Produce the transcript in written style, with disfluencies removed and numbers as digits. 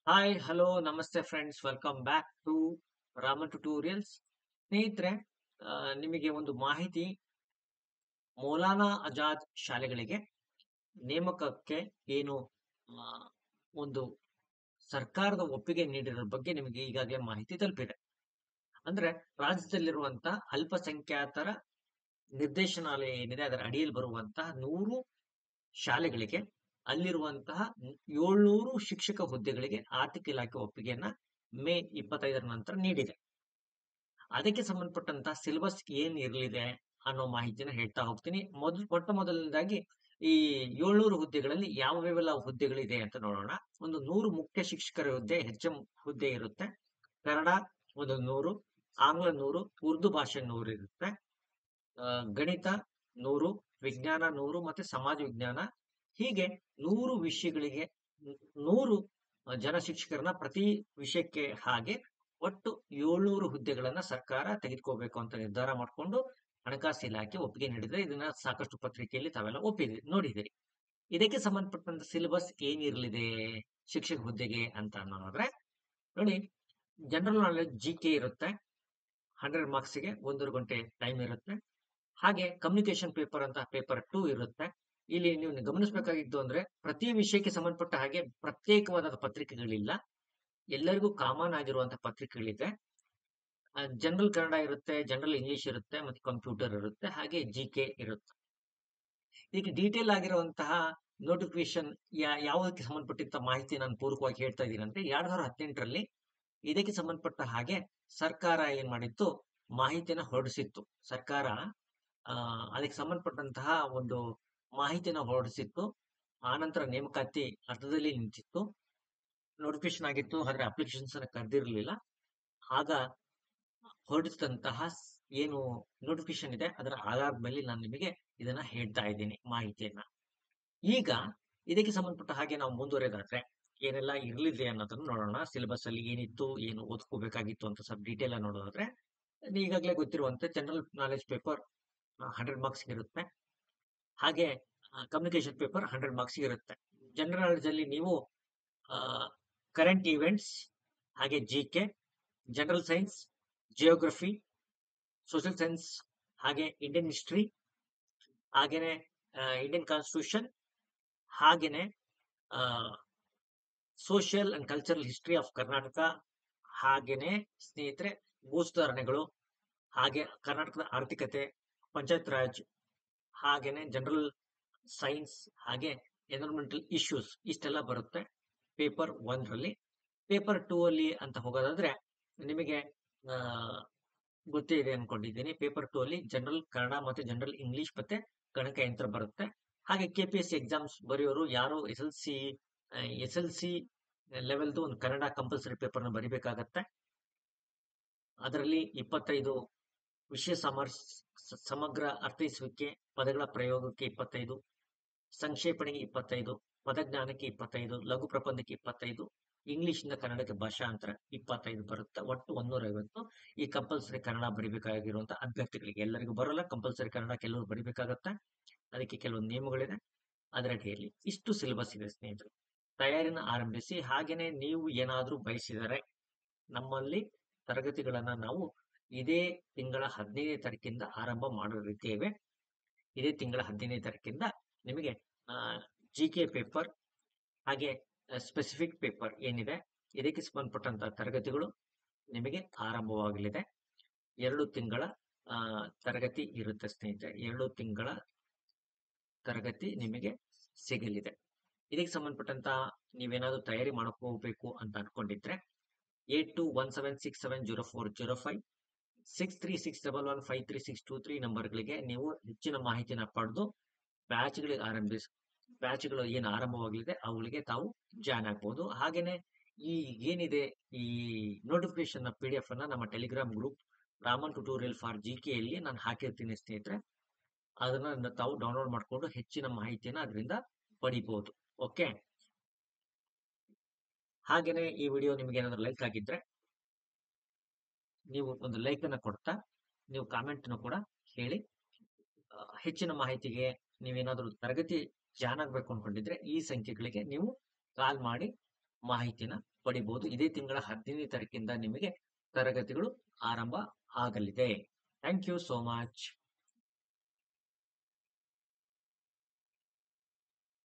Hi hello ನಮಸ್ತೆ friends, welcome back to Raman tutorials. ಸ್ನೇಹಿತರೆ, ನಿಮಗೆ ಒಂದು ಮಾಹಿತಿ. ಮೌಲಾನಾ ಆಜಾದ್ ಶಾಲೆಗಳಿಗೆ ನೇಮಕಕ್ಕೆ ಏನು ಆ, ಒಂದು ಸರ್ಕಾರದ ಒಪ್ಪಿಗೆ ನೀಡಿರೋ ಬಗ್ಗೆ ನಿಮಗೆ ಈಗಾಗಲೇ ಮಾಹಿತಿ ತಲುಪಿದೆ. ಅಂದ್ರೆ ರಾಜ್ಯದಲ್ಲಿರುವಂತಹ ಅಲ್ಪಸಂಖ್ಯಾತರ ನಿರ್ದೇಶನಾಲಯ ಏನಿದೆ ಅದರ ಅಡಿಯಲ್ಲಿ ಬರುವಂತಹ 100 ಶಾಲೆಗಳಿಗೆ ಅಲ್ಲಿರುವಂತಹ 700 ಶಿಕ್ಷಕ ಹುದ್ದೆಗಳಿಗೆ ಆರ್ಥಿಕ ಇಲಾಖೆ ಒಪ್ಪಿಗೆಯನ್ನ ಮೇ 25ರ ನಂತರ ನೀಡಿದೆ. ಅದಕ್ಕೆ ಸಂಬಂಧಪಟ್ಟಂತಹ ಸಿಲೆಬಸ್ ಏನ್ ಇರಲಿದೆ ಅನ್ನೋ ಮಾಹಿತಿನ ಹೇಳ್ತಾ ಹೋಗ್ತೀನಿ. ಮೊದಲನೇದಾಗಿ ಈ 700 ಹುದ್ದೆಗಳಲ್ಲಿ ಯಾವ್ಯಾವೆಲ್ಲ ಹುದ್ದೆಗಳಿದೆ ಅಂತ ನೋಡೋಣ. ಒಂದು 100 ಮುಖ್ಯ ಶಿಕ್ಷಕರ ಹುದ್ದೆ, HM ಹುದ್ದೆ ಇರುತ್ತೆ. ಕನ್ನಡ ಒಂದು 100, ಆಂಗ್ಲ 100, ಉರ್ದು ಭಾಷೆ 100 ಇರುತ್ತೆ. ಗಣಿತ 100, ವಿಜ್ಞಾನ 100 ಮತ್ತೆ ಸಮಾಜ ವಿಜ್ಞಾನ, ಹೀಗೆ 100 ವಿಷಯಗಳಿಗೆ 100 ಜನ ಶಿಕ್ಷಕರನ್ನ ಪ್ರತಿ ವಿಷಯಕ್ಕೆ ಹಾಗೆ ಒಟ್ಟು 700 ಹುದ್ದೆಗಳನ್ನ ಸರ್ಕಾರ ತೆಗೆದುಕೋಬೇಕು ಅಂತ ನಿರ್ಧಾರ ಮಾಡಿಕೊಂಡು ಹಣಕಾಸು ಇಲಾಖೆ ಒಪ್ಪಿಗೆ ನೀಡಿದೆ. ಇದನ್ನ ಸಾಕಷ್ಟು ಪತ್ರಿಕೆಯಲ್ಲಿ ತಾವೆಲ್ಲ ನೋಡಿದಿರಿ. ಇದಕ್ಕೆ ಸಂಬಂಧಪಟ್ಟಂತ ಸಿಲೆಬಸ್ ಏನಿರಲಿದೆ ಶಿಕ್ಷಕ ಹುದ್ದೆಗೆ ಅಂತ ನೋಡಿದ್ರೆ, ನೋಡಿ, ಜನರಲ್ ನಾಲೆಡ್ಜ್ GK ಇರುತ್ತೆ. 100 ಮಾರ್ಕ್ಸ್ಗೆ 1.5 ಗಂಟೆ ಟೈಮ್ ಇರುತ್ತೆ. ಹಾಗೆ ಕಮ್ಯುನಿಕೇಶನ್ ಪೇಪರ್ ಅಂತ ಪೇಪರ್ 2 ಇರುತ್ತೆ. ಇಲ್ಲಿ ನೀವು ಗಮನಿಸಬೇಕಾಗಿದ್ದು ಅಂದ್ರೆ ಪ್ರತಿ ವಿಷಯಕ್ಕೆ ಸಂಬಂಧಪಟ್ಟ ಹಾಗೆ ಪ್ರತ್ಯೇಕವಾದ ಪತ್ರಿಕೆಗಳಿಲ್ಲ, ಎಲ್ಲರಿಗೂ ಕಾಮನ್ ಆಗಿರುವಂತಹ ಪತ್ರಿಕೆಗಳಿದೆ. ಜನರಲ್ ಕನ್ನಡ ಇರುತ್ತೆ, ಜನರಲ್ ಇಂಗ್ಲಿಷ್ ಇರುತ್ತೆ, ಮತ್ತೆ ಕಂಪ್ಯೂಟರ್ ಇರುತ್ತೆ, ಹಾಗೆ GK ಇರುತ್ತೆ. ಈಗ ಡೀಟೇಲ್ ಆಗಿರುವಂತಹ ನೋಟಿಫಿಕೇಶನ್ ಯಾವುದಕ್ಕೆ ಸಂಬಂಧಪಟ್ಟಿದ್ದ ಮಾಹಿತಿ ನಾನು ಪೂರ್ವಕವಾಗಿ ಹೇಳ್ತಾ ಇದ್ದೀನಿ ಅಂದ್ರೆ 2018ರಲ್ಲಿ ಇದಕ್ಕೆ ಸಂಬಂಧಪಟ್ಟ ಹಾಗೆ ಸರ್ಕಾರ ಏನ್ ಮಾಡಿತ್ತು, ಮಾಹಿತಿಯನ್ನ ಹೊರಡಿಸಿತ್ತು. ಸರ್ಕಾರ ಅದಕ್ಕೆ ಸಂಬಂಧಪಟ್ಟಂತಹ ಒಂದು ಮಾಹಿತಿಯನ್ನು ಹೊರಡಿಸಿತ್ತು. ಆನಂತರ ನೇಮಕಾತಿ ಅರ್ಧದಲ್ಲಿ ನಿಂತಿತ್ತು. ನೋಟಿಫಿಕೇಶನ್ ಆಗಿತ್ತು, ಆದ್ರೆ ಅಪ್ಲಿಕೇಶನ್ಸ್ ಅನ್ನ ಕರೆದಿರಲಿಲ್ಲ. ಆಗ ಹೊರಡಿಸಿದಂತಹ ಏನು ನೋಟಿಫಿಕೇಶನ್ ಇದೆ ಅದರ ಆಧಾರದ ಮೇಲೆ ನಾನು ನಿಮಗೆ ಇದನ್ನ ಹೇಳ್ತಾ ಇದ್ದೀನಿ ಮಾಹಿತಿಯನ್ನ. ಈಗ ಇದಕ್ಕೆ ಸಂಬಂಧಪಟ್ಟ ಹಾಗೆ ನಾವು ಮುಂದುವರೆದಾದ್ರೆ ಏನೆಲ್ಲ ಇರಲಿದೆ ಅನ್ನೋದನ್ನ ನೋಡೋಣ. ಸಿಲೆಬಸ್ ಅಲ್ಲಿ ಏನಿತ್ತು, ಏನು ಓದ್ಕೋಬೇಕಾಗಿತ್ತು ಅಂತ ಸ್ವಲ್ಪ ಡೀಟೇಲ್ ಆಗಿ ನೋಡೋದಾದ್ರೆ, ಈಗಾಗಲೇ ಗೊತ್ತಿರುವಂತೆ ಜನರಲ್ ನಾಲೆಜ್ ಪೇಪರ್ 100 ಮಾರ್ಕ್ಸ್ ಇರುತ್ತೆ. ಹಾಗೆ ಕಮ್ಯುನಿಕೇಶನ್ ಪೇಪರ್ 100 ಮಾರ್ಕ್ಸ್ ಇರುತ್ತೆ. ಜನರಲ್ ನಾಲೆಜ್ ಅಲ್ಲಿ ನೀವು ಕರೆಂಟ್ ಇವೆಂಟ್ಸ್, ಹಾಗೆ GK, general science, geography, social science, ಹಾಗೆ ಇಂಡಿಯನ್ ಹಿಸ್ಟ್ರಿ, ಹಾಗೇನೆ ಇಂಡಿಯನ್ ಕಾನ್ಸ್ಟಿಟ್ಯೂಷನ್, ಹಾಗೇನೆ social and cultural history of Karnataka, ಹಾಗೇನೆ ಸ್ನೇಹಿತರೆ ಭೂಸುಧಾರಣೆಗಳು, ಹಾಗೆ ಕರ್ನಾಟಕದ ಆರ್ಥಿಕತೆ, ಪಂಚಾಯತ್ ರಾಜ್, ಹಾಗೇನೆ ಜನರಲ್ ಸೈನ್ಸ್, ಹಾಗೆ ಎನ್ವಿರಾನ್ಮೆಂಟಲ್ ಇಶ್ಯೂಸ್, ಇಷ್ಟೆಲ್ಲ ಬರುತ್ತೆ ಪೇಪರ್ 1ರಲ್ಲಿ. ಪೇಪರ್ 2 ಅಲ್ಲಿ ಅಂತ ಹೋಗೋದಾದ್ರೆ ನಿಮಗೆ ಗೊತ್ತೇ ಇದೆ ಅನ್ಕೊಂಡಿದ್ದೀನಿ. ಪೇಪರ್ 2 ಅಲ್ಲಿ ಜನರಲ್ ಕನ್ನಡ ಮತ್ತೆ ಜನರಲ್ ಇಂಗ್ಲಿಷ್ ಮತ್ತೆ ಗಣಕಯಂತ್ರ ಬರುತ್ತೆ. ಹಾಗೆ KPSC ಎಕ್ಸಾಮ್ಸ್ ಬರೆಯೋರು ಯಾರು SLC ಲೆವೆಲ್ದು ಒಂದು ಕನ್ನಡ ಕಂಪಲ್ಸರಿ ಪೇಪರ್ನ ಬರಿಬೇಕಾಗತ್ತೆ. ಅದರಲ್ಲಿ 25 ವಿಷಯ ಸಮಗ್ರ ಅರ್ಥೈಸುವಿಕೆ, ಪದಗಳ ಪ್ರಯೋಗಕ್ಕೆ 25, ಸಂಕ್ಷೇಪಣೆಗೆ 25, ಪದಜ್ಞಾನಕ್ಕೆ 25, ಲಘು ಪ್ರಬಂಧಕ್ಕೆ 25, ಇಂಗ್ಲಿಷಿಂದ ಕನ್ನಡಕ್ಕೆ ಭಾಷಾಂತರ 25 ಬರುತ್ತೆ. ಒಟ್ಟು 150 ಈ ಕಂಪಲ್ಸರಿ ಕನ್ನಡ ಬರಿಬೇಕಾಗಿರುವಂತ ಅಭ್ಯರ್ಥಿಗಳಿಗೆ. ಎಲ್ಲರಿಗೂ ಬರೋಲ್ಲ, ಕಂಪಲ್ಸರಿ ಕನ್ನಡ ಕೆಲವರು ಬರಿಬೇಕಾಗತ್ತೆ. ಅದಕ್ಕೆ ಕೆಲವೊಂದು ನಿಯಮಗಳಿದೆ. ಅದರ ಅಡಿಯಲ್ಲಿ ಇಷ್ಟು ಸಿಲೆಬಸ್ ಇದೆ ಸ್ನೇಹಿತರು. ತಯಾರಿನ ಆರಂಭಿಸಿ. ಹಾಗೇನೆ ನೀವು ಏನಾದ್ರೂ ಬಯಸಿದರೆ ನಮ್ಮಲ್ಲಿ ತರಗತಿಗಳನ್ನ ನಾವು ಇದೇ ತಿಂಗಳ 15ನೇ ತಾರೀಕಿಂದ ಆರಂಭ ಮಾಡಲಿದ್ದೇವೆ. ಇದೇ ತಿಂಗಳ 15ನೇ ತಾರೀಕಿಂದ ನಿಮಗೆ GK ಪೇಪರ್ ಹಾಗೆ ಸ್ಪೆಸಿಫಿಕ್ ಪೇಪರ್ ಏನಿದೆ ಇದಕ್ಕೆ ಸಂಬಂಧಪಟ್ಟಂತಹ ತರಗತಿಗಳು ನಿಮಗೆ ಆರಂಭವಾಗಲಿದೆ. 2 ತಿಂಗಳ ತರಗತಿ ಇರುತ್ತೆ ಸ್ನೇಹಿತರೆ. 2 ತಿಂಗಳ ತರಗತಿ ನಿಮಗೆ ಸಿಗಲಿದೆ. ಇದಕ್ಕೆ ಸಂಬಂಧಪಟ್ಟಂತ ನೀವೇನಾದ್ರೂ ತಯಾರಿ ಮಾಡ್ಕೋಬೇಕು ಅಂತ ಅನ್ಕೊಂಡಿದ್ರೆ 8217670405 6361153623 ನಂಬರ್ಗಳಿಗೆ ನೀವು ಹೆಚ್ಚಿನ ಮಾಹಿತಿನ ಪಡೆದು ಬ್ಯಾಚ್ಗಳು ಏನು ಆರಂಭವಾಗಲಿದೆ ಅವುಗಳಿಗೆ ತಾವು ಜಾಯ್ನ್ ಆಗ್ಬಹುದು. ಹಾಗೇನೆ ಈ ಏನಿದೆ ಈ ನೋಟಿಫಿಕೇಶನ್ PDF ಅನ್ನ ನಮ್ಮ Telegram group Raman tutorial for GK ಅಲ್ಲಿ ನಾನು ಹಾಕಿರ್ತೀನಿ ಸ್ನೇಹಿತರೆ. ಅದನ್ನ ತಾವು ಡೌನ್ಲೋಡ್ ಮಾಡಿಕೊಂಡು ಹೆಚ್ಚಿನ ಮಾಹಿತಿಯನ್ನ ಅದರಿಂದ ಪಡಿಬಹುದು. ಓಕೆ, ಹಾಗೇನೆ ಈ ವಿಡಿಯೋ ನಿಮಗೆ ಏನಾದ್ರು ಲೈಕ್ ಆಗಿದ್ರೆ ನೀವು ಒಂದು ಲೈಕ್ ಅನ್ನ ಕೊಡ್ತಾ ನೀವು ಕಾಮೆಂಟ್ ಕೂಡ ಹೇಳಿ. ಹೆಚ್ಚಿನ ಮಾಹಿತಿಗೆ ನೀವೇನಾದ್ರೂ ತರಗತಿ ಜಾಯ್ನ್ ಆಗ್ಬೇಕು ಅನ್ಕೊಂಡಿದ್ರೆ ಈ ಸಂಖ್ಯೆಗಳಿಗೆ ನೀವು ಕಾಲ್ ಮಾಡಿ ಮಾಹಿತಿನ ಪಡಿಬಹುದು. ಇದೇ ತಿಂಗಳ 15ನೇ ತಾರೀಕಿಂದ ನಿಮಗೆ ತರಗತಿಗಳು ಆರಂಭ ಆಗಲಿದೆ. Thank you so much.